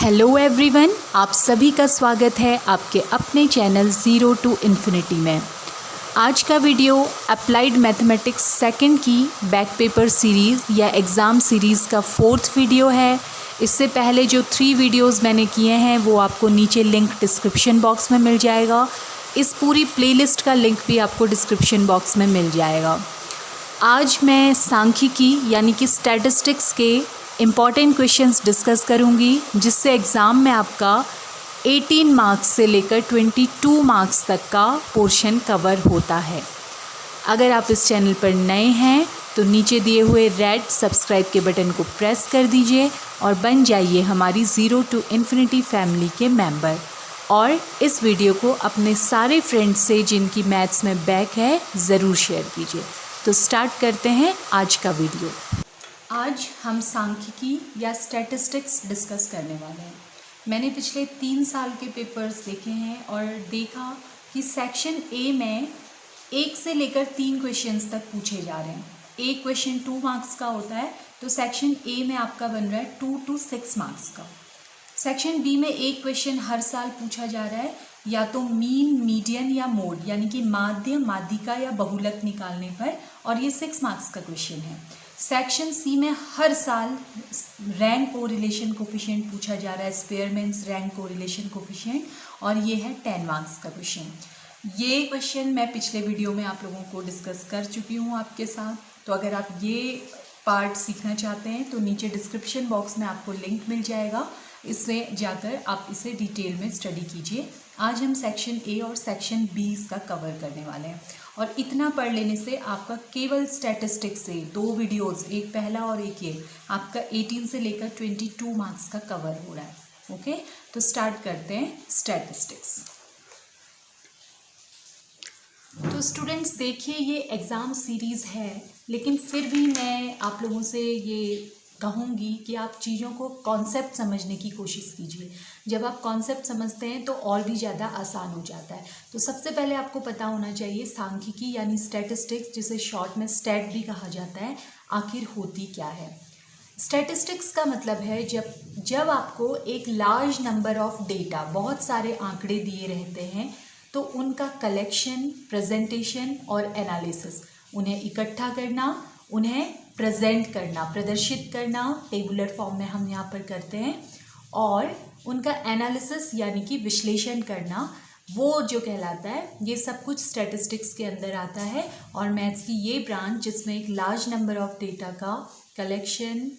Hello everyone, आप सभी का स्वागत है आपके अपने चैनल ज़ीरो टू इन्फिनिटी में। आज का वीडियो अप्लाइड मैथमेटिक्स सेकंड की बैक पेपर सीरीज़ या एग्ज़ाम सीरीज़ का 4th वीडियो है। इससे पहले जो 3 वीडियोस मैंने किए हैं वो आपको नीचे लिंक डिस्क्रिप्शन बॉक्स में मिल जाएगा। इस पूरी प्लेलिस्ट का लिंक भी आपको डिस्क्रिप्शन बॉक्स में मिल जाएगा। आज मैं सांख्यिकी यानी कि स्टैटिस्टिक्स के इम्पॉर्टेंट क्वेश्चंस डिस्कस करूंगी, जिससे एग्ज़ाम में आपका 18 मार्क्स से लेकर 22 मार्क्स तक का पोर्शन कवर होता है। अगर आप इस चैनल पर नए हैं तो नीचे दिए हुए रेड सब्सक्राइब के बटन को प्रेस कर दीजिए और बन जाइए हमारी ज़ीरो टू इन्फिनिटी फैमिली के मेंबर। और इस वीडियो को अपने सारे फ्रेंड्स से जिनकी मैथ्स में बैक है ज़रूर शेयर कीजिए। तो स्टार्ट करते हैं आज का वीडियो। आज हम सांख्यिकी या स्टैटिस्टिक्स डिस्कस करने वाले हैं। मैंने पिछले 3 साल के पेपर्स देखे हैं और देखा कि सेक्शन ए में 1 से लेकर 3 क्वेश्चंस तक पूछे जा रहे हैं। एक क्वेश्चन 2 मार्क्स का होता है, तो सेक्शन ए में आपका बन रहा है 2 to 6 मार्क्स का। सेक्शन बी में एक क्वेश्चन हर साल पूछा जा रहा है, या तो मीन, मीडियन या मोड, यानी कि माध्य, माध्यिका या बहुलक निकालने पर, और ये 6 मार्क्स का क्वेश्चन है। सेक्शन सी में हर साल रैंक कोरिलेशन कोफिशिएंट पूछा जा रहा है, स्पेयरमैन्स रैंक कोरिलेशन कोफिशिएंट, और ये है 10 मार्क्स का क्वेश्चन। ये क्वेश्चन मैं पिछले वीडियो में आप लोगों को डिस्कस कर चुकी हूँ आपके साथ। तो अगर आप ये पार्ट सीखना चाहते हैं तो नीचे डिस्क्रिप्शन बॉक्स में आपको लिंक मिल जाएगा, इसमें जाकर आप इसे डिटेल में स्टडी कीजिए। आज हम सेक्शन ए और सेक्शन बी इसका कवर करने वाले हैं, और इतना पढ़ लेने से आपका केवल स्टैटिस्टिक्स से 2 वीडियोस, एक पहला और एक ये, आपका 18 से लेकर 22 मार्क्स का कवर हो रहा है। ओके, तो स्टार्ट करते हैं स्टैटिस्टिक्स। तो स्टूडेंट्स देखिए, ये एग्ज़ाम सीरीज़ है, लेकिन फिर भी मैं आप लोगों से ये कहूँगी कि आप चीज़ों को कॉन्सेप्ट समझने की कोशिश कीजिए। जब आप कॉन्सेप्ट समझते हैं तो और भी ज़्यादा आसान हो जाता है। तो सबसे पहले आपको पता होना चाहिए सांख्यिकी यानी स्टैटिस्टिक्स, जिसे शॉर्ट में स्टैट भी कहा जाता है, आखिर होती क्या है। स्टैटिस्टिक्स का मतलब है जब आपको एक लार्ज नंबर ऑफ डेटा, बहुत सारे आंकड़े दिए रहते हैं, तो उनका कलेक्शन, प्रेजेंटेशन और एनालिसिस, उन्हें इकट्ठा करना, उन्हें प्रेजेंट करना, प्रदर्शित करना, टेबुलर फॉर्म में हम यहाँ पर करते हैं, और उनका एनालिसिस यानी कि विश्लेषण करना, वो जो कहलाता है, ये सब कुछ स्टैटिस्टिक्स के अंदर आता है। और मैथ्स की ये ब्रांच जिसमें एक लार्ज नंबर ऑफ डेटा का कलेक्शन,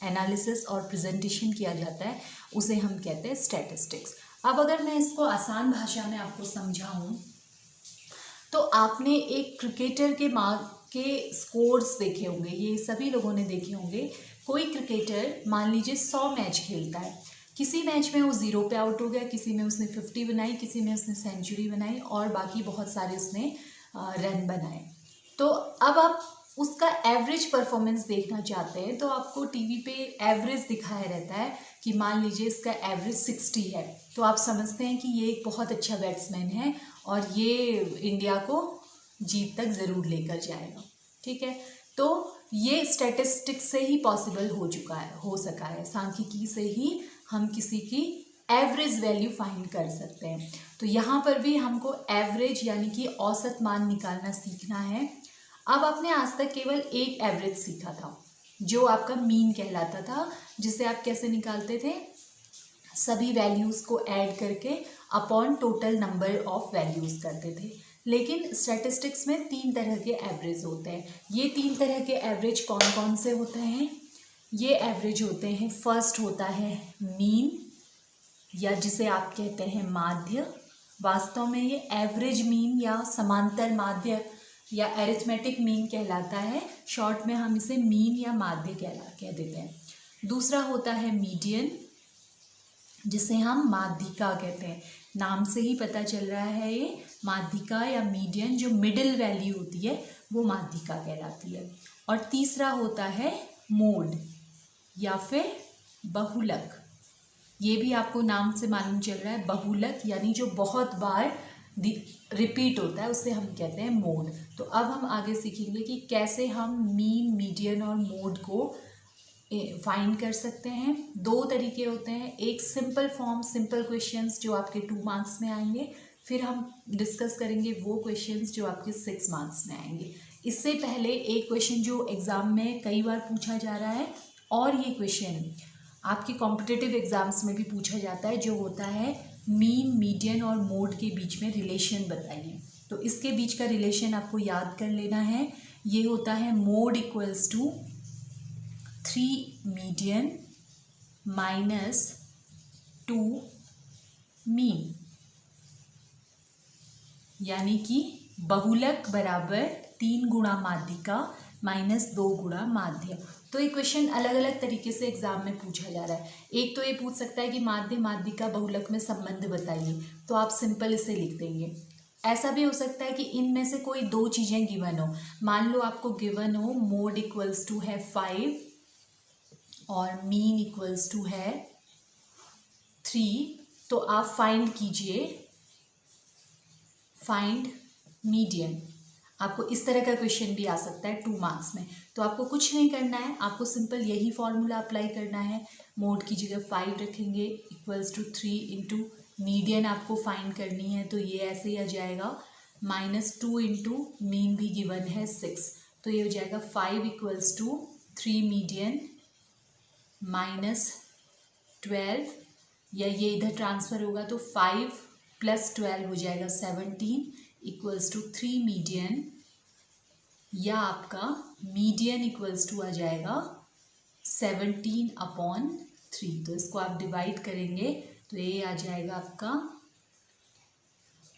एनालिसिस और प्रेजेंटेशन किया जाता है, उसे हम कहते हैं स्टैटिस्टिक्स। अब अगर मैं इसको आसान भाषा में आपको समझाऊँ तो आपने एक क्रिकेटर के स्कोर्स देखे होंगे, ये सभी लोगों ने देखे होंगे। कोई क्रिकेटर मान लीजिए 100 मैच खेलता है, किसी मैच में वो 0 पे आउट हो गया, किसी में उसने 50 बनाई, किसी में उसने सेंचुरी बनाई, और बाकी बहुत सारे उसने रन बनाए। तो अब आप उसका एवरेज परफॉर्मेंस देखना चाहते हैं, तो आपको टीवी पे एवरेज दिखाया रहता है कि मान लीजिए इसका एवरेज 60 है, तो आप समझते हैं कि ये एक बहुत अच्छा बैट्समैन है और ये इंडिया को जीत तक ज़रूर लेकर जाएगा। ठीक है, तो ये स्टैटिस्टिक्स से ही पॉसिबल हो सका है, सांख्यिकी से ही हम किसी की एवरेज वैल्यू फाइंड कर सकते हैं। तो यहाँ पर भी हमको एवरेज यानी कि औसत मान निकालना सीखना है। अब आपने आज तक केवल एक एवरेज सीखा था, जो आपका मीन कहलाता था, जिसे आप कैसे निकालते थे, सभी वैल्यूज़ को ऐड करके upon total number of values करते थे। लेकिन स्टैटिस्टिक्स में 3 तरह के एवरेज होते हैं। ये 3 तरह के एवरेज कौन कौन से होते हैं? ये एवरेज होते हैं, फर्स्ट होता है मीन, या जिसे आप कहते हैं माध्य। वास्तव में ये एवरेज मीन या समांतर माध्य या अरिथमेटिक मीन कहलाता है, शॉर्ट में हम इसे मीन या माध्य कह देते हैं। दूसरा होता है मीडियन, जिसे हम माध्यिका कहते हैं, नाम से ही पता चल रहा है, ये माध्यिका या मीडियन जो मिडिल वैल्यू होती है वो माध्यिका कहलाती है। और तीसरा होता है मोड या फिर बहुलक, ये भी आपको नाम से मालूम चल रहा है, बहुलक यानी जो बहुत बार रिपीट होता है उसे हम कहते हैं मोड। तो अब हम आगे सीखेंगे कि कैसे हम मीन, मीडियन और मोड को फाइंड कर सकते हैं। दो तरीके होते हैं, एक सिंपल फॉर्म सिंपल क्वेश्चंस जो आपके 2 मार्क्स में आएंगे, फिर हम डिस्कस करेंगे वो क्वेश्चंस जो आपके 6 मार्क्स में आएंगे। इससे पहले एक क्वेश्चन जो एग्ज़ाम में कई बार पूछा जा रहा है और ये क्वेश्चन आपके कॉम्पिटिटिव एग्ज़ाम्स में भी पूछा जाता है, जो होता है मीन, मीडियन और मोड के बीच में रिलेशन बताइए। तो इसके बीच का रिलेशन आपको याद कर लेना है। ये होता है mode equals to 3 median minus 2 mean, यानी कि बहुलक बराबर 3 गुणा माध्यिका माइनस 2 गुणा माध्य। तो ये क्वेश्चन अलग अलग तरीके से एग्जाम में पूछा जा रहा है। एक तो ये पूछ सकता है कि माध्य माध्यिका बहुलक में संबंध बताइए, तो आप सिंपल इसे लिख देंगे। ऐसा भी हो सकता है कि इनमें से कोई दो चीज़ें गिवन हो। मान लो आपको गिवन हो मोड इक्वल्स टू है 5 और मीन इक्वल्स टू है 3, तो आप फाइंड कीजिए, फाइंड मीडियन। आपको इस तरह का क्वेश्चन भी आ सकता है 2 मार्क्स में। तो आपको कुछ नहीं करना है, आपको सिंपल यही फॉर्मूला अप्लाई करना है। मोड की जगह 5 रखेंगे इक्वल्स टू 3 इंटू मीडियन आपको फाइंड करनी है, तो ये ऐसे ही आ जाएगा माइनस 2 इंटू मीन भी गिवन है 6, तो ये हो जाएगा 5 इक्वल्स टू 3 मीडियन माइनस 12, या ये इधर ट्रांसफ़र होगा तो 5 प्लस 12 हो जाएगा 17 इक्वल्स टू 3 मीडियन, या आपका मीडियन इक्वल्स टू आ जाएगा 17/3। तो इसको आप डिवाइड करेंगे तो ये आ जाएगा आपका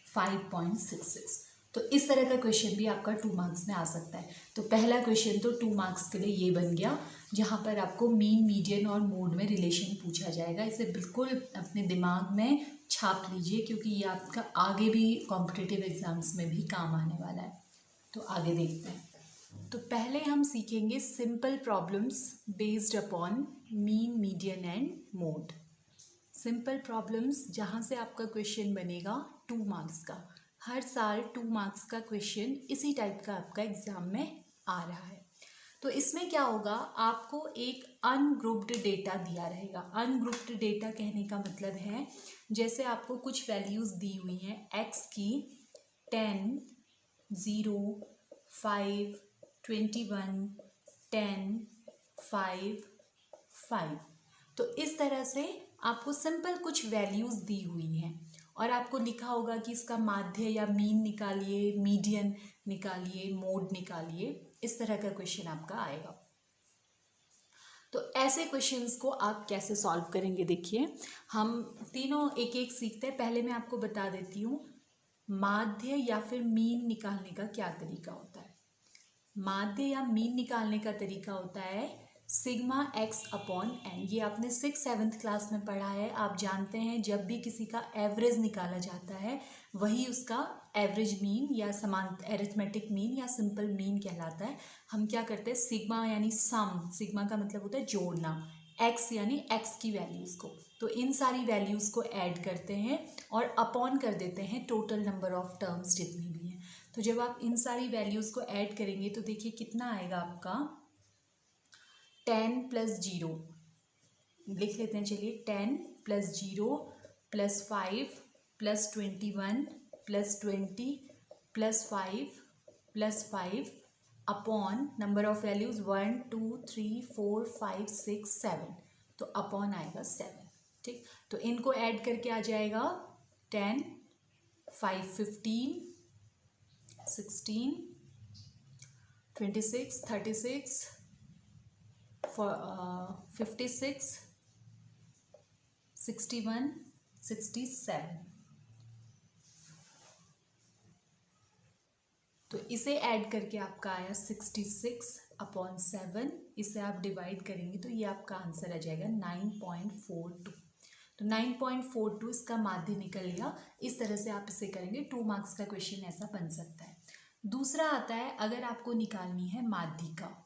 5.66। तो इस तरह का क्वेश्चन भी आपका 2 मार्क्स में आ सकता है। तो पहला क्वेश्चन तो 2 मार्क्स के लिए ये बन गया, जहाँ पर आपको मीन, मीडियन और मोड में रिलेशन पूछा जाएगा। इसे बिल्कुल अपने दिमाग में छाप लीजिए, क्योंकि ये आपका आगे भी कॉम्पिटिटिव एग्जाम्स में भी काम आने वाला है। तो आगे देखते हैं। तो पहले हम सीखेंगे simple problems based upon mean, median and mode. Simple problems जहाँ से आपका क्वेश्चन बनेगा 2 मार्क्स का। हर साल 2 मार्क्स का क्वेश्चन इसी टाइप का आपका एग्ज़ाम में आ रहा है। तो इसमें क्या होगा, आपको एक अनग्रुप्ड डेटा दिया रहेगा। अनग्रुप्ड डेटा कहने का मतलब है, जैसे आपको कुछ वैल्यूज़ दी हुई हैं x की 10, 0, 5, 21, 10, 5, 5। तो इस तरह से आपको सिंपल कुछ वैल्यूज़ दी हुई हैं और आपको लिखा होगा कि इसका माध्य या मीन निकालिए, मीडियन निकालिए, मोड निकालिए। इस तरह का क्वेश्चन आपका आएगा। तो ऐसे क्वेश्चंस को आप कैसे सॉल्व करेंगे, देखिए हम तीनों एक एक सीखते हैं। पहले मैं आपको बता देती हूँ माध्य या फिर मीन निकालने का क्या तरीका होता है। माध्य या मीन निकालने का तरीका होता है सिग्मा x अपॉन n। ये आपने 6th-7th क्लास में पढ़ा है। आप जानते हैं जब भी किसी का एवरेज निकाला जाता है वही उसका एवरेज मीन या समान एरिथमेटिक मीन या सिंपल मीन कहलाता है। हम क्या करते हैं, सिग्मा यानी सम, सिग्मा का मतलब होता है जोड़ना, x यानी x की वैल्यूज़ को, तो इन सारी वैल्यूज़ को ऐड करते हैं और अपॉन कर देते हैं टोटल नंबर ऑफ टर्म्स जितनी भी हैं। तो जब आप इन सारी वैल्यूज़ को ऐड करेंगे तो देखिए कितना आएगा आपका 10 + 0 लिख लेते हैं। चलिए 10 + 0 + 5 + 21 + 20 + 5 + 5 अपॉन नंबर ऑफ वैल्यूज़ 1 2 3 4 5 6 7, तो अपॉन आएगा 7। ठीक, तो इनको ऐड करके आ जाएगा 10, 5 15, 16, 26, 36, 56, 61, 67। तो इसे ऐड करके आपका आया 66/7। इसे आप डिवाइड करेंगे तो ये आपका आंसर आ जाएगा 9.42। तो 9.42 इसका माध्य निकल गया। इस तरह से आप इसे करेंगे, 2 मार्क्स का क्वेश्चन ऐसा बन सकता है। दूसरा आता है, अगर आपको निकालनी है माध्यिका,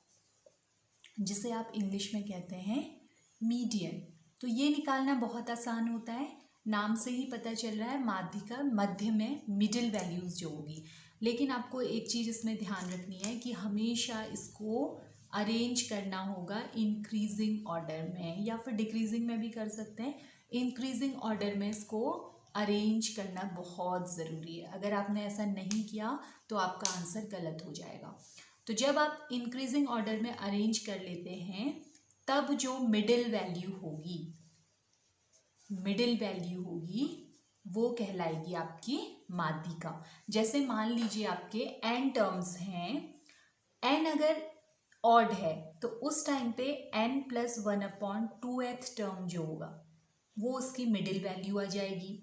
जिसे आप इंग्लिश में कहते हैं मीडियन, तो ये निकालना बहुत आसान होता है। नाम से ही पता चल रहा है माध्यिका मध्य में मिडिल वैल्यूज़ जो होगी। लेकिन आपको एक चीज़ इसमें ध्यान रखनी है कि हमेशा इसको अरेंज करना होगा इंक्रीजिंग ऑर्डर में, या फिर डिक्रीजिंग में भी कर सकते हैं। इंक्रीजिंग ऑर्डर में इसको अरेंज करना बहुत ज़रूरी है। अगर आपने ऐसा नहीं किया तो आपका आंसर गलत हो जाएगा। तो जब आप इंक्रीजिंग ऑर्डर में अरेंज कर लेते हैं तब जो मिडिल वैल्यू होगी वो कहलाएगी आपकी माध्यिका। जैसे मान लीजिए आपके n टर्म्स हैं, n अगर ऑड है तो उस टाइम पे n+1/2th टर्म जो होगा वो उसकी मिडिल वैल्यू आ जाएगी।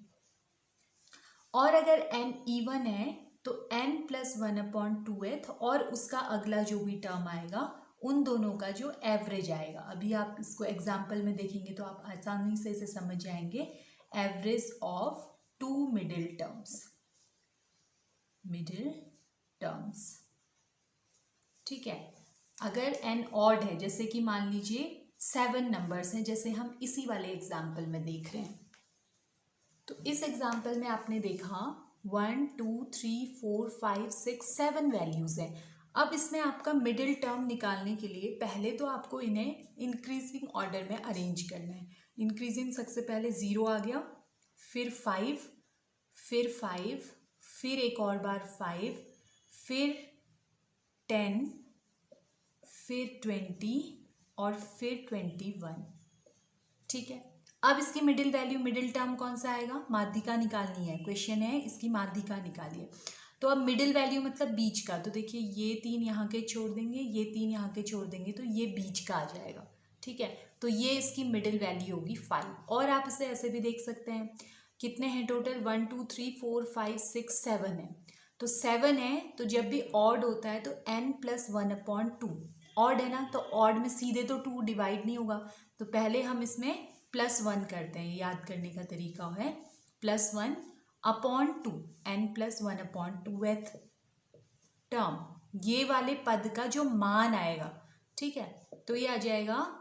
और अगर n इवन है तो n+1/2th और उसका अगला जो भी टर्म आएगा उन दोनों का जो एवरेज आएगा। अभी आप इसको एग्जाम्पल में देखेंगे तो आप आसानी से इसे समझ जाएंगे। एवरेज ऑफ 2 मिडिल टर्म्स, ठीक है। अगर n ऑड है, जैसे कि मान लीजिए 7 नंबर्स हैं, जैसे हम इसी वाले एग्जाम्पल में देख रहे हैं। तो इस एग्जाम्पल में आपने देखा 1 2 3 4 5 6 7 वैल्यूज़ हैं। अब इसमें आपका मिडिल टर्म निकालने के लिए पहले तो आपको इन्हें इंक्रीजिंग ऑर्डर में अरेंज करना है। इंक्रीजिंग सबसे पहले 0 आ गया, फिर 5, फिर एक और बार 5, फिर 10, फिर 20 और फिर 21, ठीक है। अब इसकी मिडिल वैल्यू, मिडिल टर्म कौन सा आएगा, माध्यिका निकालनी है, क्वेश्चन है इसकी माध्यिका निकालिए। तो अब मिडिल वैल्यू मतलब बीच का, तो देखिए ये 3 यहाँ के छोड़ देंगे, ये 3 यहाँ के छोड़ देंगे, तो ये बीच का आ जाएगा, ठीक है। तो ये इसकी मिडिल वैल्यू होगी 5। और आप इसे ऐसे भी देख सकते हैं, कितने हैं टोटल, 1 2 3 4 5 6 7 है। तो 7 है, तो जब भी ऑड होता है तो n+1/2 ऑड है ना, तो ऑड में सीधे तो 2 डिवाइड नहीं होगा, तो पहले हम इसमें +1 करते हैं। याद करने का तरीका है +1/2, n+1/2th टर्म, ये वाले पद का जो मान आएगा, ठीक है। तो ये आ जाएगा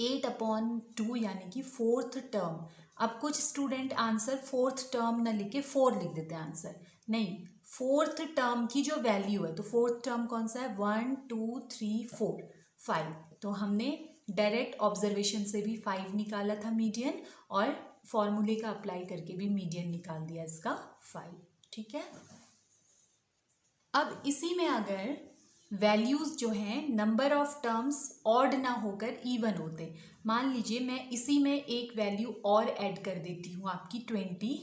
8/2 यानी कि 4th टर्म। अब कुछ स्टूडेंट आंसर 4th टर्म न लिख के 4 लिख देते हैं आंसर, नहीं, 4th टर्म की जो वैल्यू है, तो 4th टर्म कौन सा है, 1 2 3 4 5। तो हमने डायरेक्ट ऑब्जर्वेशन से भी 5 निकाला था मीडियन, और फॉर्मूले का अप्लाई करके भी मीडियन निकाल दिया इसका 5, ठीक है। अब इसी में अगर वैल्यूज़ जो हैं, नंबर ऑफ टर्म्स ऑड ना होकर इवन होते, मान लीजिए मैं इसी में एक वैल्यू और ऐड कर देती हूँ आपकी 22,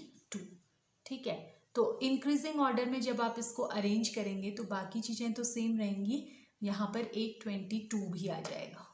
ठीक है। तो इंक्रीजिंग ऑर्डर में जब आप इसको अरेंज करेंगे तो बाकी चीज़ें तो सेम रहेंगी, यहाँ पर एक 22 भी आ जाएगा।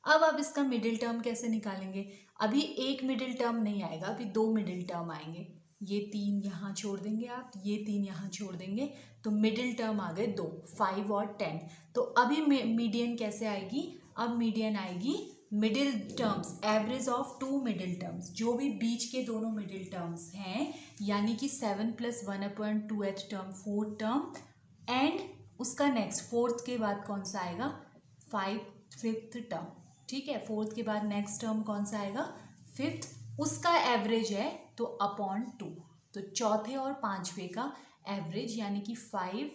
अब आप इसका मिडिल टर्म कैसे निकालेंगे, अभी एक मिडिल टर्म नहीं आएगा, अभी 2 मिडिल टर्म आएंगे। ये 3 यहाँ छोड़ देंगे आप, ये 3 यहाँ छोड़ देंगे, तो मिडिल टर्म आ गए 2, 5 और 10। तो अभी मीडियन कैसे आएगी, अब मीडियन आएगी middle terms, average of 2 middle terms, जो भी बीच के दोनों मिडिल टर्म्स हैं, यानी कि 7+1/2th term 4th term, and उसका नेक्स्ट 4th के बाद कौन सा आएगा, 5th टर्म, ठीक है। 4th के बाद नेक्स्ट टर्म कौन सा आएगा, 5th, उसका एवरेज है तो /2, तो चौथे और पांचवे का एवरेज यानी कि 5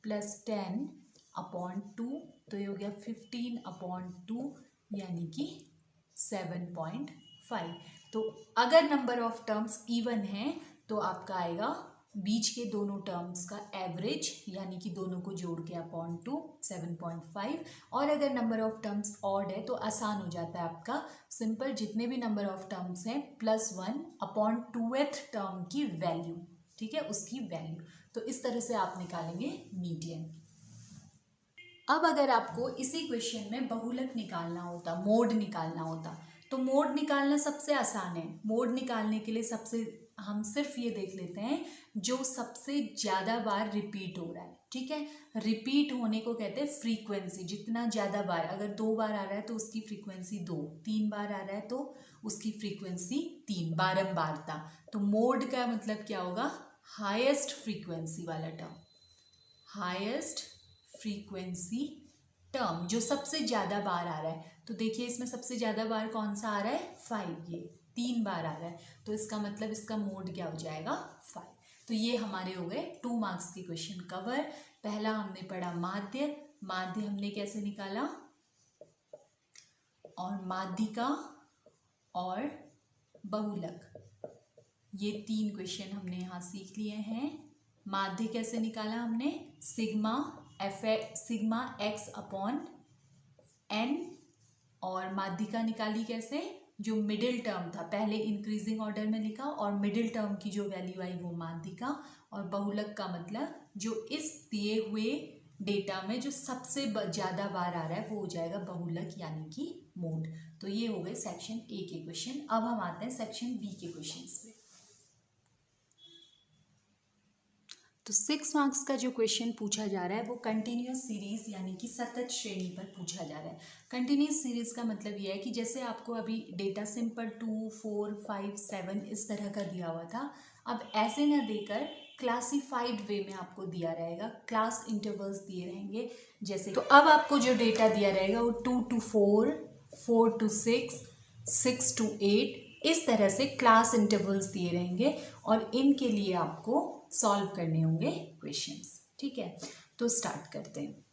+ 10/2, तो ये हो गया 15/2 यानी कि 7.5। तो अगर नंबर ऑफ टर्म्स इवन है तो आपका आएगा बीच के दोनों टर्म्स का एवरेज, यानी कि दोनों को जोड़ के /2 7.5। और अगर नंबर ऑफ टर्म्स ऑड है तो आसान हो जाता है आपका, सिंपल, जितने भी नंबर ऑफ टर्म्स हैं +1/2th टर्म की वैल्यू, ठीक है, उसकी वैल्यू। तो इस तरह से आप निकालेंगे मीडियन। अब अगर आपको इसी क्वेश्चन में बहुलक निकालना होता, मोड निकालना होता, तो मोड निकालना सबसे आसान है। मोड निकालने के लिए हम सिर्फ ये देख लेते हैं जो सबसे ज़्यादा बार रिपीट हो रहा है, ठीक है। रिपीट होने को कहते हैं फ्रीक्वेंसी, जितना ज़्यादा बार, अगर 2 बार आ रहा है तो उसकी फ्रीक्वेंसी 2, 3 बार आ रहा है तो उसकी फ्रीक्वेंसी 3, बारंबारता। तो मोड का मतलब क्या होगा, हाईएस्ट फ्रीक्वेंसी वाला टर्म, हाईएस्ट फ्रीक्वेंसी टर्म जो सबसे ज़्यादा बार आ रहा है। तो देखिए इसमें सबसे ज़्यादा बार कौन सा आ रहा है, 5, ये 3 बार आ रहा है, तो इसका मतलब इसका मोड क्या हो जाएगा, 5। तो ये हमारे हो गए 2 मार्क्स के क्वेश्चन कवर। पहला हमने पढ़ा माध्य, माध्य हमने कैसे निकाला, और माध्यिका और बहुलक, ये 3 क्वेश्चन हमने यहाँ सीख लिए हैं। माध्य कैसे निकाला हमने, सिग्मा x अपॉन n, और माध्यिका निकाली कैसे, जो मिडिल टर्म था, पहले इंक्रीजिंग ऑर्डर में लिखा और मिडिल टर्म की जो वैल्यू आई वो माध्यिका, और बहुलक का मतलब जो इस दिए हुए डेटा में जो सबसे ज़्यादा बार आ रहा है वो हो जाएगा बहुलक यानी कि मोड। तो ये हो गए सेक्शन ए के क्वेश्चन। अब हम आते हैं सेक्शन बी के क्वेश्चंस पे। तो 6 मार्क्स का जो क्वेश्चन पूछा जा रहा है वो कंटिन्यूअस सीरीज यानी कि सतत श्रेणी पर पूछा जा रहा है। कंटिन्यूअस सीरीज का मतलब ये है कि जैसे आपको अभी डेटा सिंपल 2, 4, 5, 7 इस तरह का दिया हुआ था, अब ऐसे न देकर क्लासिफाइड वे में आपको दिया रहेगा, क्लास इंटरवल्स दिए रहेंगे। जैसे तो अब आपको जो डेटा दिया रहेगा वो 2 to 4, 4 to 6, 6 to 8 इस तरह से क्लास इंटरवल्स दिए रहेंगे और इनके लिए आपको सॉल्व करने होंगे क्वेश्चंस। ठीक है, तो स्टार्ट करते हैं।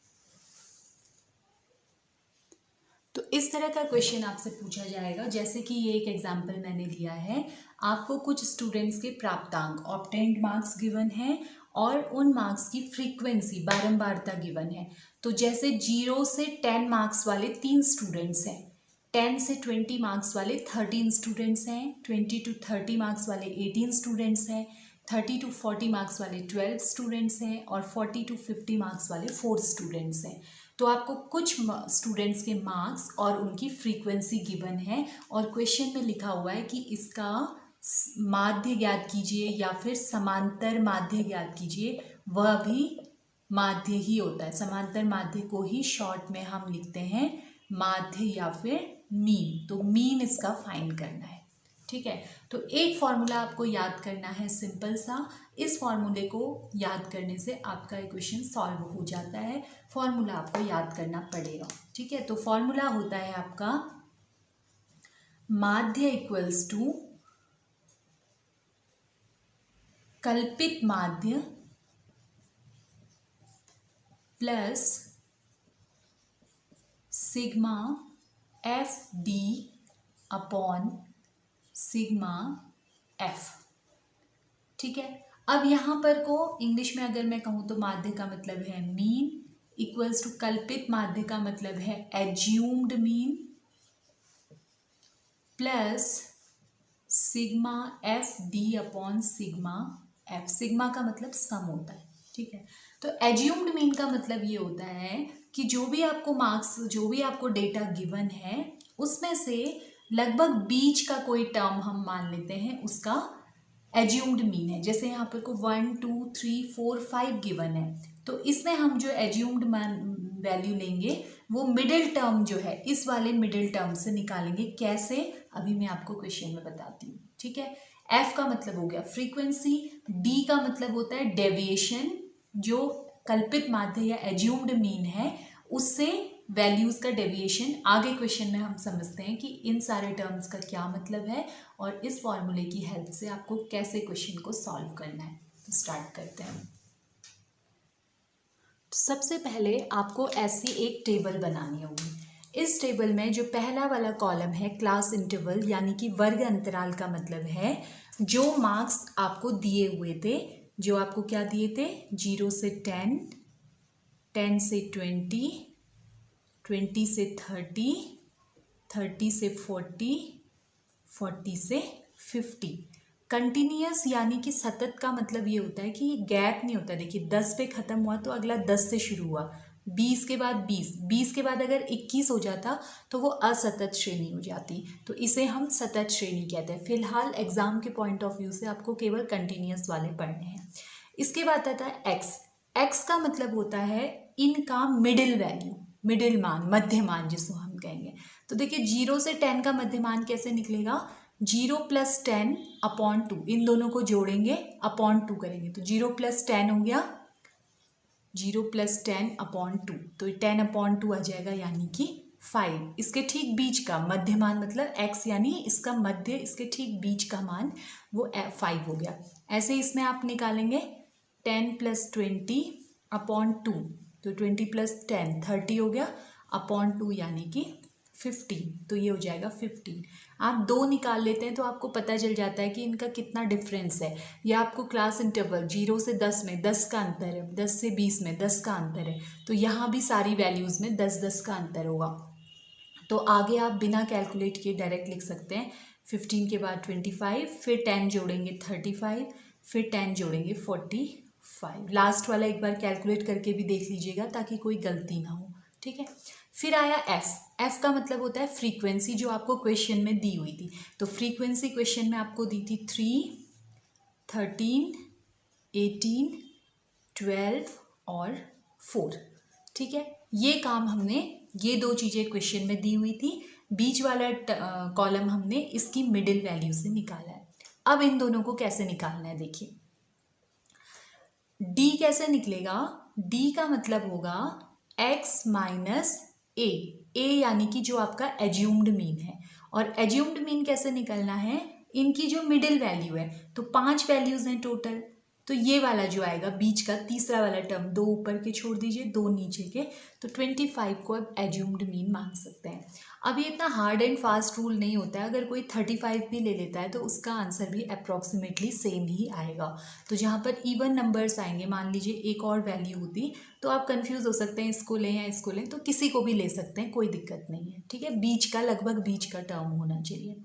तो इस तरह का क्वेश्चन आपसे पूछा जाएगा, जैसे कि ये एक एग्जांपल मैंने लिया है। आपको कुछ स्टूडेंट्स के प्राप्तांक ऑब्टेन्ड मार्क्स गिवन है और उन मार्क्स की फ्रीक्वेंसी बारंबारता गिवन है। तो जैसे 0 से 10 मार्क्स वाले 3 स्टूडेंट्स हैं, 10 से 20 मार्क्स वाले 13 स्टूडेंट्स हैं, 20 to 30 मार्क्स वाले 18 स्टूडेंट्स हैं, 30 to 40 मार्क्स वाले 12 स्टूडेंट्स हैं और 40 to 50 मार्क्स वाले 4 स्टूडेंट्स हैं। तो आपको कुछ स्टूडेंट्स के मार्क्स और उनकी फ्रीक्वेंसी गिवन है और क्वेश्चन में लिखा हुआ है कि इसका माध्य ज्ञात कीजिए या फिर समांतर माध्य ज्ञात कीजिए। वह भी माध्य ही होता है, समांतर माध्य को ही शॉर्ट में हम लिखते हैं माध्य या फिर मीन। तो मीन इसका फाइंड करना है। ठीक है, तो एक फॉर्मूला आपको याद करना है सिंपल सा। इस फॉर्मूले को याद करने से आपका इक्वेशन सॉल्व हो जाता है। फॉर्मूला आपको याद करना पड़ेगा। ठीक है, तो फॉर्मूला होता है आपका माध्य इक्वल्स टू कल्पित माध्य plus sigma f d upon sigma F. ठीक है, अब यहाँ पर को इंग्लिश में अगर मैं कहूँ तो माध्य का मतलब है मीन, इक्वल्स टू कल्पित माध्य का मतलब है assumed mean, plus sigma f d upon sigma F. Sigma का मतलब सम होता है। ठीक है, तो एज्यूम्ड मीन का मतलब ये होता है कि जो भी आपको मार्क्स, जो भी आपको डेटा गिवन है उसमें से लगभग बीच का कोई टर्म हम मान लेते हैं, उसका एज्यूम्ड मीन है। जैसे यहाँ पर को 1, 2, 3, 4, 5 गिवन है, तो इसमें हम जो एज्यूम्ड वैल्यू लेंगे वो मिडिल टर्म जो है इस वाले मिडिल टर्म से निकालेंगे। कैसे, अभी मैं आपको क्वेश्चन में बताती हूँ। ठीक है, एफ का मतलब हो गया फ्रीक्वेंसी, डी का मतलब होता है डेविएशन, जो कल्पित माध्य या एज्यूम्ड मीन है उससे वैल्यूज का डेविएशन। आगे क्वेश्चन में हम समझते हैं कि इन सारे टर्म्स का क्या मतलब है और इस फॉर्मूले की हेल्प से आपको कैसे क्वेश्चन को सॉल्व करना है। तो स्टार्ट करते हैं। तो सबसे पहले आपको ऐसी एक टेबल बनानी होगी। इस टेबल में जो पहला वाला कॉलम है क्लास इंटरवल यानी कि वर्ग अंतराल का मतलब है जो मार्क्स आपको दिए हुए थे, जो आपको क्या दिए थे, 0 से 10, 10 से 20, 20 से 30, 30 से 40, 40 से 50। कंटिन्यूअस यानी कि सतत का मतलब ये होता है कि ये गैप नहीं होता। देखिए 10 पे ख़त्म हुआ तो अगला 10 से शुरू हुआ, 20 के बाद 20, 20 के बाद अगर 21 हो जाता तो वो असतत श्रेणी हो जाती। तो इसे हम सतत श्रेणी कहते हैं। फिलहाल एग्जाम के पॉइंट ऑफ व्यू से आपको केवल कंटिन्यूअस वाले पढ़ने हैं। इसके बाद आता है एक्स। एक्स का मतलब होता है इनका मिडिल वैल्यू, मिडिल मान, मध्य मान जिसको हम कहेंगे। तो देखिए 0 से 10 का मध्य मान कैसे निकलेगा, 0 + 10 अपॉन 2, इन दोनों को जोड़ेंगे अपॉन 2 करेंगे तो 0 + 10 हो गया, 0 + 10 अपॉन 2, तो 10 अपॉन 2 आ जाएगा यानी कि 5। इसके ठीक बीच का मध्य मान मतलब x यानी इसका मध्य, इसके ठीक बीच का मान वो 5 हो गया। ऐसे इसमें आप निकालेंगे 10 + 20 अपॉन 2, तो 20 + 10 30 हो गया, अपॉन 2 यानी कि 15, तो ये हो जाएगा 15। आप 2 निकाल लेते हैं तो आपको पता चल जाता है कि इनका कितना डिफरेंस है। या आपको क्लास इंटरवल 0 से 10 में 10 का अंतर है, 10 से 20 में 10 का अंतर है, तो यहाँ भी सारी वैल्यूज़ में 10-10 का अंतर होगा। तो आगे आप बिना कैलकुलेट किए डायरेक्ट लिख सकते हैं। 15 के बाद 25, फिर 10 जोड़ेंगे 35, फिर 10 जोड़ेंगे 45। लास्ट वाला एक बार कैलकुलेट करके भी देख लीजिएगा ताकि कोई गलती ना हो, ठीक है। फिर आया एफ का मतलब होता है फ्रीक्वेंसी, जो आपको क्वेश्चन में दी हुई थी। तो फ्रीक्वेंसी क्वेश्चन में आपको दी थी 3, 13, 18, 12 और 4, ठीक है। ये काम हमने, ये 2 चीज़ें क्वेश्चन में दी हुई थी, बीच वाला कॉलम हमने इसकी मिडिल वैल्यू से निकाला है। अब इन दोनों को कैसे निकालना है देखिए। डी कैसे निकलेगा, डी का मतलब होगा x माइनस ए यानी कि जो आपका एज्यूम्ड मीन है। और एज्यूम्ड मीन कैसे निकलना है, इनकी जो मिडिल वैल्यू है, तो 5 वैल्यूज हैं टोटल, तो ये वाला जो आएगा बीच का तीसरा वाला टर्म, 2 ऊपर के छोड़ दीजिए 2 नीचे के, तो 25 को अब एज्यूम्ड मीन मान सकते हैं। अब ये इतना हार्ड एंड फास्ट रूल नहीं होता है, अगर कोई 35 भी ले लेता है तो उसका आंसर भी अप्रॉक्सीमेटली सेम ही आएगा। तो जहाँ पर इवन नंबर्स आएंगे, मान लीजिए एक और वैल्यू होती तो आप कंफ्यूज हो सकते हैं इसको लें या इसको लें, तो किसी को भी ले सकते हैं, कोई दिक्कत नहीं है, ठीक है। बीच का, लगभग बीच का टर्म होना चाहिए।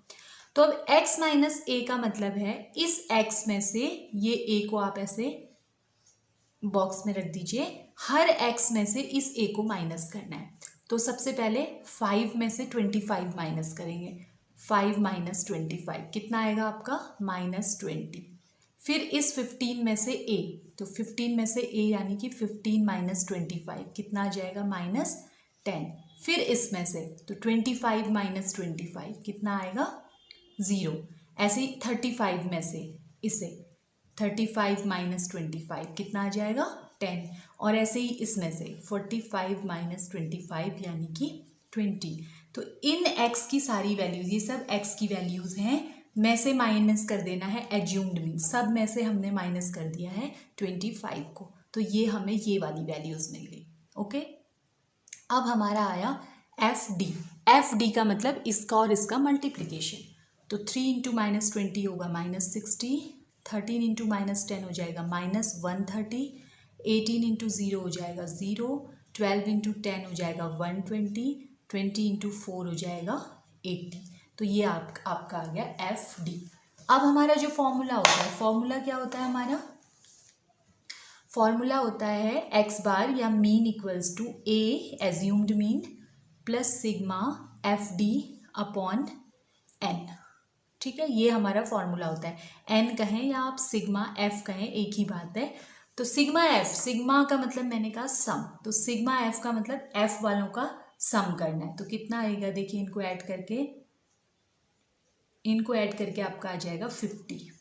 तो अब x माइनस ए का मतलब है इस x में से ये a को आप ऐसे बॉक्स में रख दीजिए, हर x में से इस a को माइनस करना है। तो सबसे पहले 5 में से 25 माइनस करेंगे, 5 माइनस 25 कितना आएगा आपका -20। फिर इस 15 में से a, तो 15 में से a यानी कि 15 माइनस 25 कितना आ जाएगा -10। फिर इसमें से तो 25 माइनस 25 कितना आएगा 0। ऐसे ही 35 में से इसे 35 माइनस 25 कितना आ जाएगा 10। और ऐसे ही इसमें से 45 माइनस 25 यानी कि 20। तो इन x की सारी वैल्यूज, ये सब x की वैल्यूज हैं, में से माइनस कर देना है एज्यूम्ड मीन, सब में से हमने माइनस कर दिया है 25 को, तो ये हमें ये वाली वैल्यूज मिल गई। ओके, अब हमारा आया एफ डी का मतलब इसका और इसका मल्टीप्लिकेशन। तो 3 इंटू -20 होगा -60, 13 इंटू -10 हो जाएगा -130, 18 इंटू 0 हो जाएगा 0, 12 इंटू 10 हो जाएगा 120, 20 इंटू 4 हो जाएगा 80। तो ये आपका आ गया एफ डी। अब हमारा जो फॉर्मूला होता है, फॉर्मूला क्या होता है हमारा, फॉर्मूला होता है एक्स बार या mean equals to A assumed mean plus sigma f d upon n, ठीक है। ये हमारा फॉर्मूला होता है, एन कहें या आप सिग्मा एफ कहें, एक ही बात है। तो सिग्मा एफ, सिग्मा का मतलब मैंने कहा सम, तो सिग्मा एफ का मतलब एफ वालों का सम करना है। तो कितना आएगा देखिए, इनको ऐड करके आपका आ जाएगा 50।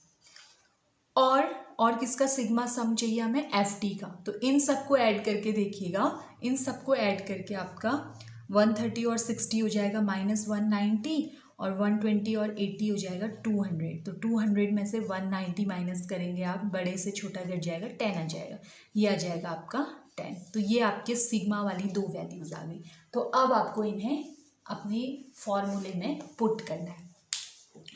और किसका सिग्मा सम चाहिए हमें, एफ डी का। तो इन सबको ऐड करके देखिएगा, इन सबको ऐड करके आपका 130 और 60 हो जाएगा -190, और 120 और 80 हो जाएगा 200। तो 200 में से 190 माइनस करेंगे आप, बड़े से छोटा घट जाएगा 10 आ जाएगा, ये आ जाएगा आपका 10। तो ये आपके सिग्मा वाली 2 वैल्यूज आ गई। तो अब आपको इन्हें अपने फॉर्मूले में पुट करना है।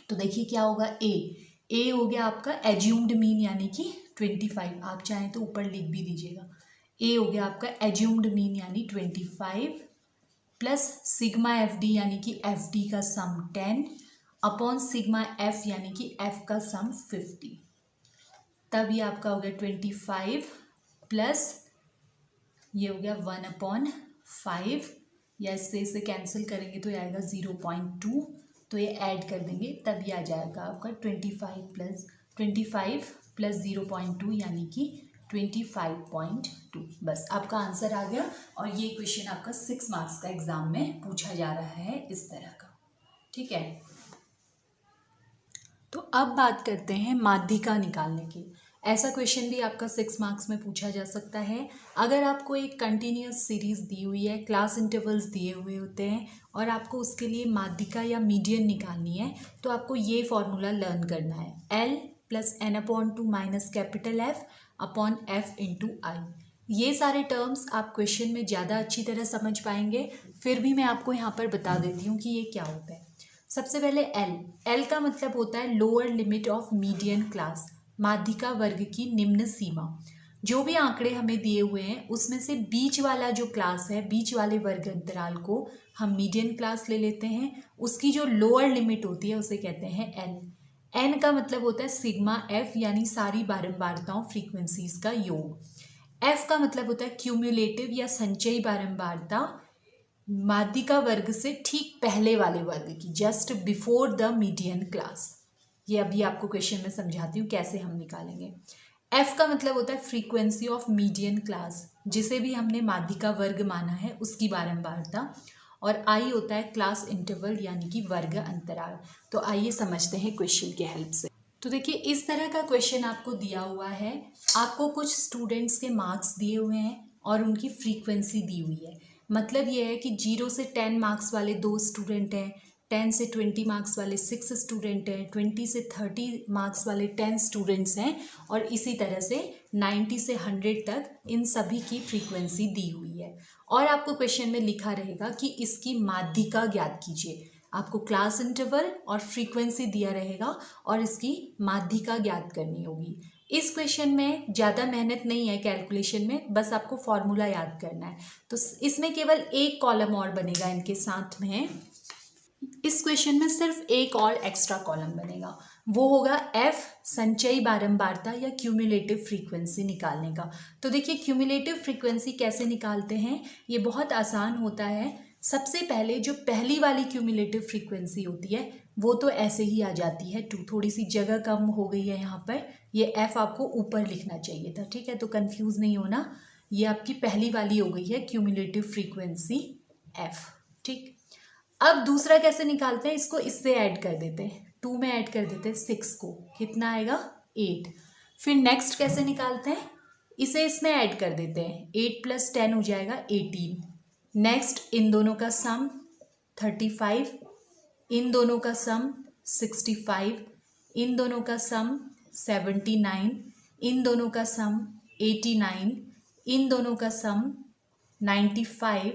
तो देखिए क्या होगा, ए हो गया आपका एज्यूम्ड मीन यानी कि 25, आप चाहें तो ऊपर लिख भी दीजिएगा। ए हो गया आपका एज्यूम्ड मीन यानी 25 प्लस सिग्मा एफ डी यानी कि एफ डी का सम 10 अपॉन सिग्मा एफ यानी कि एफ का सम 50। तब ये आपका हो गया 25 प्लस ये हो गया 1/5, या इससे इसे कैंसिल करेंगे तो ये आएगा 0.2, तो ये ऐड कर देंगे तब ये आ जाएगा आपका 25 प्लस 0.2 यानी कि 25.2। बस आपका आंसर आ गया। और ये क्वेश्चन आपका 6 मार्क्स का एग्जाम में पूछा जा रहा है इस तरह का, ठीक है। तो अब बात करते हैं माध्यिका निकालने की। ऐसा क्वेश्चन भी आपका 6 मार्क्स में पूछा जा सकता है। अगर आपको एक कंटिन्यूस सीरीज़ दी हुई है, क्लास इंटरवल्स दिए हुए होते हैं और आपको उसके लिए माध्यिका या मीडियन निकालनी है, तो आपको ये फॉर्मूला लर्न करना है, L + n/2 - F upon F into I. ये सारे टर्म्स आप क्वेश्चन में ज़्यादा अच्छी तरह समझ पाएंगे, फिर भी मैं आपको यहाँ पर बता देती हूँ कि ये क्या होता है। सबसे पहले एल का मतलब होता है lower limit of median class, माध्यिका वर्ग की निम्न सीमा। जो भी आंकड़े हमें दिए हुए हैं उसमें से बीच वाला जो क्लास है, बीच वाले वर्ग अंतराल को हम मीडियन क्लास ले लेते हैं, उसकी जो लोअर लिमिट होती है उसे कहते हैं एन। एन का मतलब होता है सिग्मा एफ, यानी सारी बारंबारताओं फ्रीक्वेंसीज का योग। एफ का मतलब होता है क्यूमुलेटिव या संचयी बारंबारता माध्यिका वर्ग से ठीक पहले वाले वर्ग की, just before the median class. ये अभी आपको क्वेश्चन में समझाती हूँ कैसे हम निकालेंगे। एफ का मतलब होता है फ्रीक्वेंसी ऑफ मीडियन क्लास, जिसे भी हमने माध्यिका वर्ग माना है उसकी बारंबारता। और आई होता है क्लास इंटरवल यानी कि वर्ग अंतराल। तो आइए समझते हैं क्वेश्चन के हेल्प से। तो देखिए इस तरह का क्वेश्चन आपको दिया हुआ है, आपको कुछ स्टूडेंट्स के मार्क्स दिए हुए हैं और उनकी फ्रीक्वेंसी दी हुई है। मतलब ये है कि 0 से 10 मार्क्स वाले 2 स्टूडेंट हैं, 10 से 20 मार्क्स वाले 6 स्टूडेंट हैं, 20 से 30 मार्क्स वाले 10 स्टूडेंट्स हैं, और इसी तरह से 90 से 100 तक इन सभी की फ्रीक्वेंसी दी हुई है। और आपको क्वेश्चन में लिखा रहेगा कि इसकी माध्यिका ज्ञात कीजिए। आपको क्लास इंटरवल और फ्रीक्वेंसी दिया रहेगा और इसकी माध्यिका ज्ञात करनी होगी। इस क्वेश्चन में ज़्यादा मेहनत नहीं है कैलकुलेशन में, बस आपको फॉर्मूला याद करना है। तो इसमें केवल एक कॉलम और बनेगा इनके साथ में, इस क्वेश्चन में सिर्फ एक और एक्स्ट्रा कॉलम बनेगा, वो होगा एफ संचयी बारंबारता या क्यूमुलेटिव फ्रीक्वेंसी निकालने का। तो देखिए क्यूमुलेटिव फ्रीक्वेंसी कैसे निकालते हैं, ये बहुत आसान होता है। सबसे पहले जो पहली वाली क्यूमुलेटिव फ्रीक्वेंसी होती है वो तो ऐसे ही आ जाती है 2, थोड़ी सी जगह कम हो गई है यहाँ पर, ये एफ आपको ऊपर लिखना चाहिए था, ठीक है, तो कंफ्यूज नहीं होना। ये आपकी पहली वाली हो गई है क्यूमुलेटिव फ्रीक्वेंसी एफ, ठीक। अब दूसरा कैसे निकालते हैं, इसको इससे ऐड कर देते हैं, 2 में ऐड कर देते हैं 6 को, कितना आएगा 8। फिर नेक्स्ट कैसे निकालते हैं, इसे इसमें ऐड कर देते हैं, 8 + 10 हो जाएगा 18। नेक्स्ट इन दोनों का सम 35, इन दोनों का सम 65, इन दोनों का सम 79, इन दोनों का सम 89, इन दोनों का सम 95,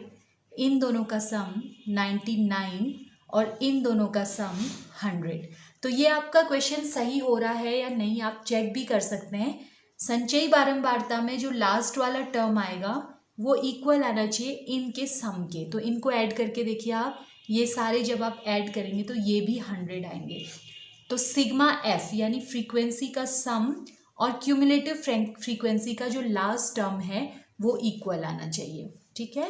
इन दोनों का सम 99 और इन दोनों का सम 100। तो ये आपका क्वेश्चन सही हो रहा है या नहीं आप चेक भी कर सकते हैं। संचयी बारंबारता में जो लास्ट वाला टर्म आएगा वो इक्वल आना चाहिए इनके सम के, तो इनको ऐड करके देखिए आप, ये सारे जब आप ऐड करेंगे तो ये भी 100 आएंगे। तो सिग्मा एफ यानी फ्रीक्वेंसी का सम और क्यूमुलेटिव फ्रीक्वेंसी का जो लास्ट टर्म है वो इक्वल आना चाहिए, ठीक है।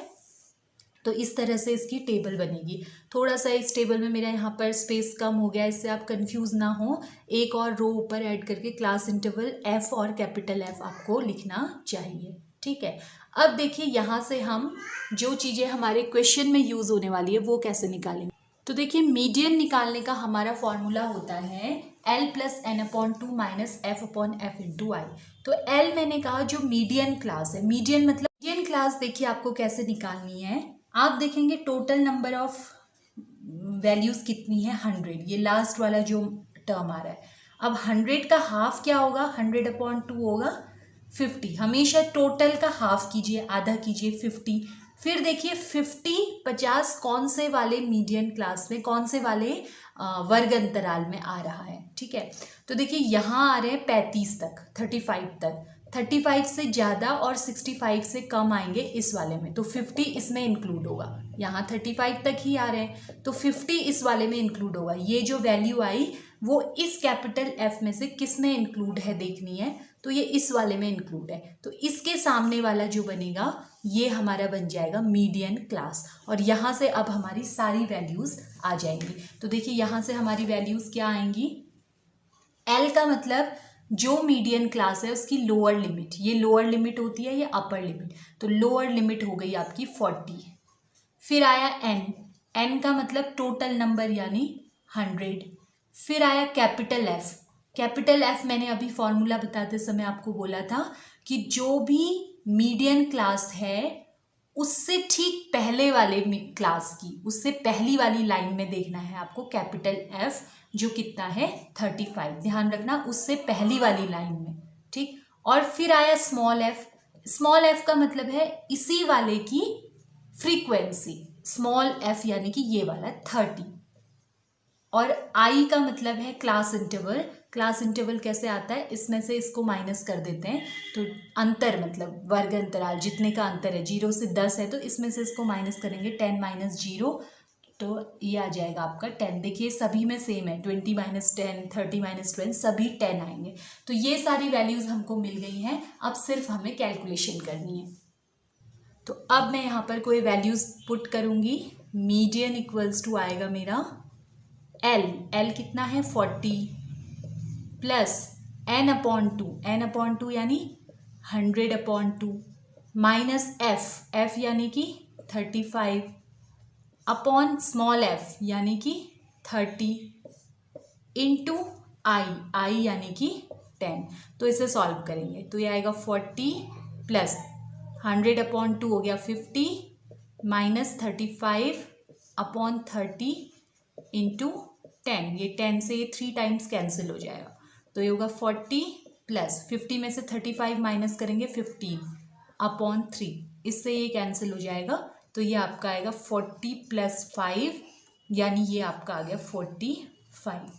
तो इस तरह से इसकी टेबल बनेगी। थोड़ा सा इस टेबल में मेरा यहाँ पर स्पेस कम हो गया, इससे आप कंफ्यूज ना हो, एक और रो ऊपर ऐड करके क्लास इंटरवल एफ और कैपिटल एफ आपको लिखना चाहिए, ठीक है। अब देखिए यहाँ से हम जो चीज़ें हमारे क्वेश्चन में यूज़ होने वाली है वो कैसे निकालेंगे। तो देखिए मीडियन निकालने का हमारा फॉर्मूला होता है L + n/2 - f/f × I। तो L मैंने कहा जो मीडियन क्लास है, मीडियन मतलब मीडियन क्लास देखिए आपको कैसे निकालनी है। आप देखेंगे टोटल नंबर ऑफ वैल्यूज़ कितनी है 100, ये लास्ट वाला जो टर्म आ रहा है। अब 100 का हाफ क्या होगा, 100/2 होगा 50। हमेशा टोटल का हाफ कीजिए, आधा कीजिए 50। फिर देखिए 50 कौन से वाले मीडियन क्लास में, कौन से वाले वर्ग अंतराल में आ रहा है, ठीक है। तो देखिए यहाँ आ रहे हैं 35 तक, 35 तक, 35 से ज़्यादा और 65 से कम आएंगे इस वाले में, तो 50 इसमें इंक्लूड होगा। यहाँ 35 तक ही आ रहे हैं तो 50 इस वाले में इंक्लूड होगा। ये जो वैल्यू आई वो इस कैपिटल एफ में से किस में इंक्लूड है देखनी है, तो ये इस वाले में इंक्लूड है। तो इसके सामने वाला जो बनेगा ये हमारा बन जाएगा मीडियन क्लास, और यहाँ से अब हमारी सारी वैल्यूज़ आ जाएंगी। तो देखिए यहाँ से हमारी वैल्यूज़ क्या आएंगी, एल का मतलब जो मीडियन क्लास है उसकी लोअर लिमिट, ये लोअर लिमिट होती है, ये अपर लिमिट, तो लोअर लिमिट हो गई आपकी 40। फिर आया एन, एन का मतलब टोटल नंबर यानी 100। फिर आया कैपिटल एफ, कैपिटल एफ मैंने अभी फॉर्मूला बताते समय आपको बोला था कि जो भी मीडियन क्लास है उससे ठीक पहले वाले क्लास की, उससे पहली वाली लाइन में देखना है आपको कैपिटल एफ, जो कितना है 35, ध्यान रखना उससे पहली वाली लाइन में, ठीक। और फिर आया स्मॉल एफ, स्मॉल एफ का मतलब है इसी वाले की फ्रीक्वेंसी, स्मॉल एफ यानी कि ये वाला 30। और आई का मतलब है क्लास इंटरवल। क्लास इंटरवल कैसे आता है, इसमें से इसको माइनस कर देते हैं तो अंतर मतलब वर्ग अंतराल जितने का अंतर है, 0 से 10 है तो इसमें से इसको माइनस करेंगे, 10 माइनस 0 तो ये आ जाएगा आपका 10। देखिए सभी में सेम है, 20 माइनस 10, 30 माइनस 12 सभी 10 आएंगे। तो ये सारी वैल्यूज़ हमको मिल गई हैं, अब सिर्फ हमें कैलकुलेशन करनी है। तो अब मैं यहाँ पर कोई वैल्यूज़ पुट करूँगी। मीडियन इक्वल्स टू आएगा मेरा एल कितना है 40 प्लस n अपॉन 2 यानी 100/2 माइनस f यानी कि 35 अपॉन स्मॉल f यानी कि 30 इंटू आई यानी कि 10। तो इसे सॉल्व करेंगे तो ये आएगा 40 प्लस 100/2 हो गया 50 माइनस 35/30 इंटू 10। ये 10 से ये 3 टाइम्स कैंसिल हो जाएगा तो ये होगा 40 प्लस 50 में से 35 माइनस करेंगे 15/3, इससे ये कैंसिल हो जाएगा तो ये आपका आएगा 40 प्लस 5 यानी ये आपका आ गया 45।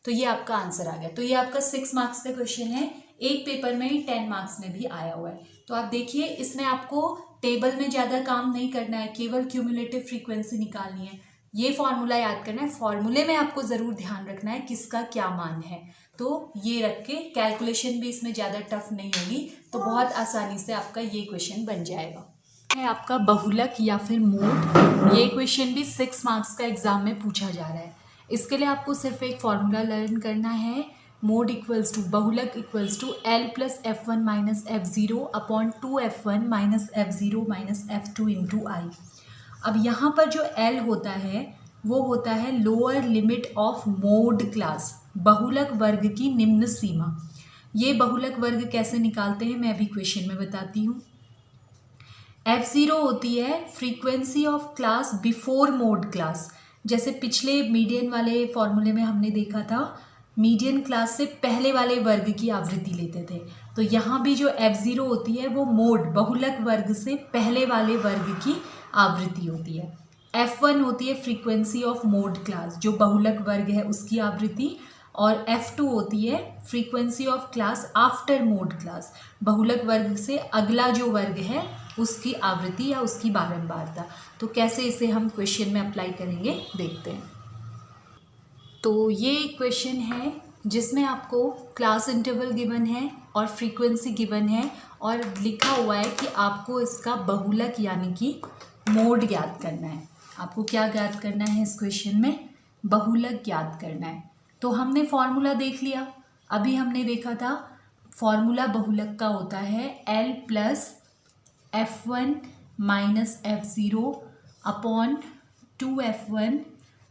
तो ये आपका आंसर आ गया। तो ये आपका 6 मार्क्स का क्वेश्चन है, एक पेपर में ही 10 मार्क्स में भी आया हुआ है। तो आप देखिए इसमें आपको टेबल में ज़्यादा काम नहीं करना है, केवल क्यूमुलेटिव फ्रीक्वेंसी निकालनी है। ये फॉर्मूला याद करना है, फॉर्मूले में आपको ज़रूर ध्यान रखना है किसका क्या मान है। तो ये रख के कैलकुलेशन भी इसमें ज़्यादा टफ नहीं होगी, तो बहुत आसानी से आपका ये क्वेश्चन बन जाएगा। है आपका बहुलक या फिर मोड। ये क्वेश्चन भी 6 मार्क्स का एग्जाम में पूछा जा रहा है। इसके लिए आपको सिर्फ एक फॉर्मूला लर्न करना है, मोड इक्वल्स टू बहुलक equals to L plus F1 minus F0 upon 2F1 minus F0 minus F2 into I. अब यहाँ पर जो L होता है वो होता है lower limit of mode class, बहुलक वर्ग की निम्न सीमा। ये बहुलक वर्ग कैसे निकालते हैं मैं अभी क्वेश्चन में बताती हूँ। F0 होती है frequency of class before mode class. जैसे पिछले मीडियन वाले फॉर्मूले में हमने देखा था, मीडियन क्लास से पहले वाले वर्ग की आवृत्ति लेते थे, तो यहाँ भी जो F0 होती है वो मोड बहुलक वर्ग से पहले वाले वर्ग की आवृत्ति होती है। F1 होती है फ्रीक्वेंसी ऑफ मोड क्लास, जो बहुलक वर्ग है उसकी आवृत्ति, और F2 होती है frequency of class after mode class, बहुलक वर्ग से अगला जो वर्ग है उसकी आवृत्ति या उसकी बारंबारता। तो कैसे इसे हम क्वेश्चन में अप्लाई करेंगे देखते हैं। तो ये एक क्वेश्चन है जिसमें आपको क्लास इंटरवल गिवन है और फ्रीक्वेंसी गिवन है और लिखा हुआ है कि आपको इसका बहुलक यानी कि मोड ज्ञात करना है। आपको क्या ज्ञात करना है इस क्वेश्चन में, बहुलक ज्ञात करना है। तो हमने फॉर्मूला देख लिया, अभी हमने देखा था फॉर्मूला बहुलक का होता है L plus F1 minus F0 upon 2F1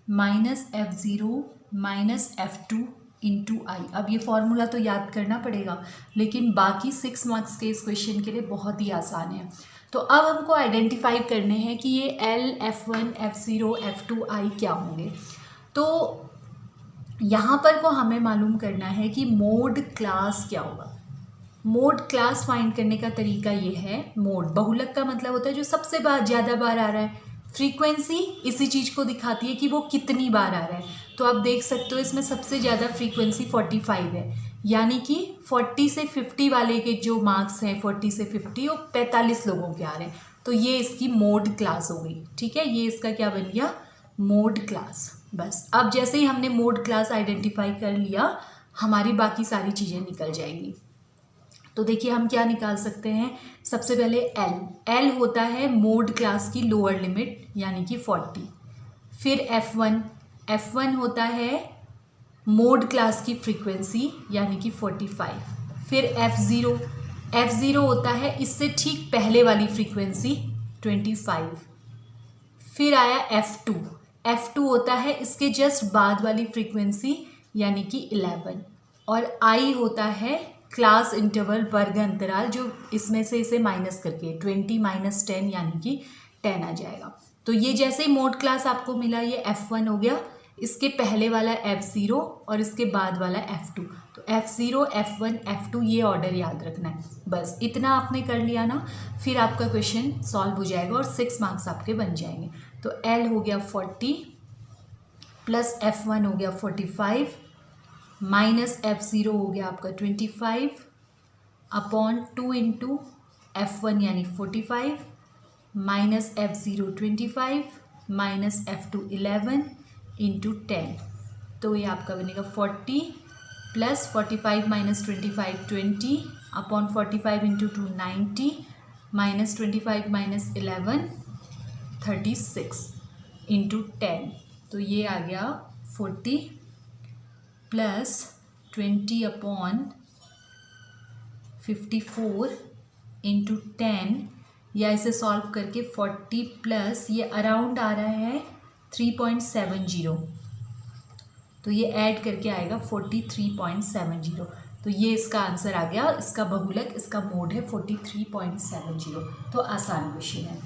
minus F0 minus F2 into I. अब ये फॉर्मूला तो याद करना पड़ेगा, लेकिन बाकी 6 मार्क्स के इस क्वेश्चन के लिए बहुत ही आसान है। तो अब हमको आइडेंटिफाई करने हैं कि ये L, F1, F0, F2, I क्या होंगे। तो यहाँ पर को हमें मालूम करना है कि मोड क्लास क्या होगा। मोड क्लास फाइंड करने का तरीका ये है, मोड बहुलक का मतलब होता है जो सबसे ज़्यादा बार आ रहा है, फ्रीक्वेंसी इसी चीज़ को दिखाती है कि वो कितनी बार आ रहा है। तो आप देख सकते हो इसमें सबसे ज़्यादा फ्रीक्वेंसी 45 है, यानी कि 40 से 50 वाले के जो मार्क्स हैं 40 से 50 वो 45 लोगों के आ रहे हैं। तो ये इसकी मोड क्लास हो गई, ठीक है, ये इसका क्या बन गया, मोड क्लास। बस अब जैसे ही हमने मोड क्लास आइडेंटिफाई कर लिया, हमारी बाकी सारी चीज़ें निकल जाएंगी। तो देखिए हम क्या निकाल सकते हैं, सबसे पहले L होता है मोड क्लास की लोअर लिमिट यानी कि 40। फिर F1 होता है मोड क्लास की फ्रीक्वेंसी यानी कि 45। फिर F0 होता है इससे ठीक पहले वाली फ्रीक्वेंसी 25। फिर आया F2 होता है इसके जस्ट बाद वाली फ्रीक्वेंसी यानी कि 11। और I होता है क्लास इंटरवल वर्ग अंतराल, जो इसमें से इसे माइनस करके 20 माइनस 10 यानी कि 10 आ जाएगा। तो ये जैसे ही मोड क्लास आपको मिला, ये F1 हो गया, इसके पहले वाला F0 और इसके बाद वाला F2। तो F0, F1, F2 ये ऑर्डर याद रखना है। बस इतना आपने कर लिया ना, फिर आपका क्वेश्चन सॉल्व हो जाएगा और 6 मार्क्स आपके बन जाएंगे। तो L हो गया 40 प्लस F1 हो गया 45 माइनस F0 हो गया आपका 25 अपॉन 2 इंटू F1 यानी 45 minus F0 25 minus F2 11 into 10। तो ये आपका बनेगा 40 plus 45 minus 25 20 upon 45 into 2 90 minus 25 minus 11 36 into 10। तो ये आ गया 40 प्लस 20 अपॉन 54 इंटू 10, या इसे सॉल्व करके 40 प्लस ये अराउंड आ रहा है 3.70, तो ये ऐड करके आएगा 43.70। तो ये इसका आंसर आ गया। इसका बहुलक, इसका मोड है 43.70। तो आसान क्वेश्चन है।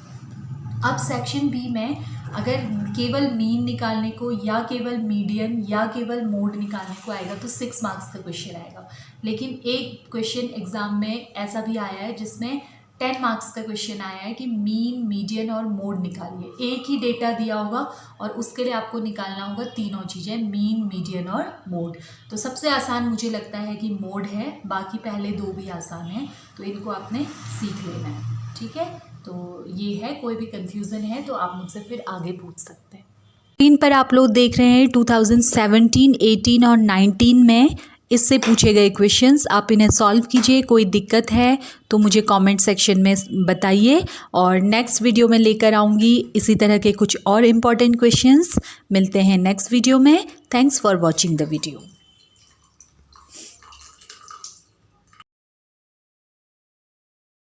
अब सेक्शन बी में अगर केवल मीन निकालने को या केवल मीडियन या केवल मोड निकालने को आएगा तो 6 मार्क्स का क्वेश्चन आएगा। लेकिन एक क्वेश्चन एग्ज़ाम में ऐसा भी आया है जिसमें 10 मार्क्स का क्वेश्चन आया है कि मीन, मीडियन और मोड निकालिए। एक ही डेटा दिया होगा और उसके लिए आपको निकालना होगा तीनों चीज़ें, मीन, मीडियन और मोड। तो सबसे आसान मुझे लगता है कि मोड है, बाकी पहले दो भी आसान हैं, तो इनको आपने सीख लेना है। ठीक है, तो ये है। कोई भी कन्फ्यूज़न है तो आप मुझसे फिर आगे पूछ सकते हैं। स्क्रीन पर आप लोग देख रहे हैं 2017, 18 और 19 में इससे पूछे गए क्वेश्चंस। आप इन्हें सॉल्व कीजिए। कोई दिक्कत है तो मुझे कमेंट सेक्शन में बताइए और नेक्स्ट वीडियो में लेकर आऊँगी इसी तरह के कुछ और इम्पॉर्टेंट क्वेश्चंस। मिलते हैं नेक्स्ट वीडियो में। Thanks for watching the video.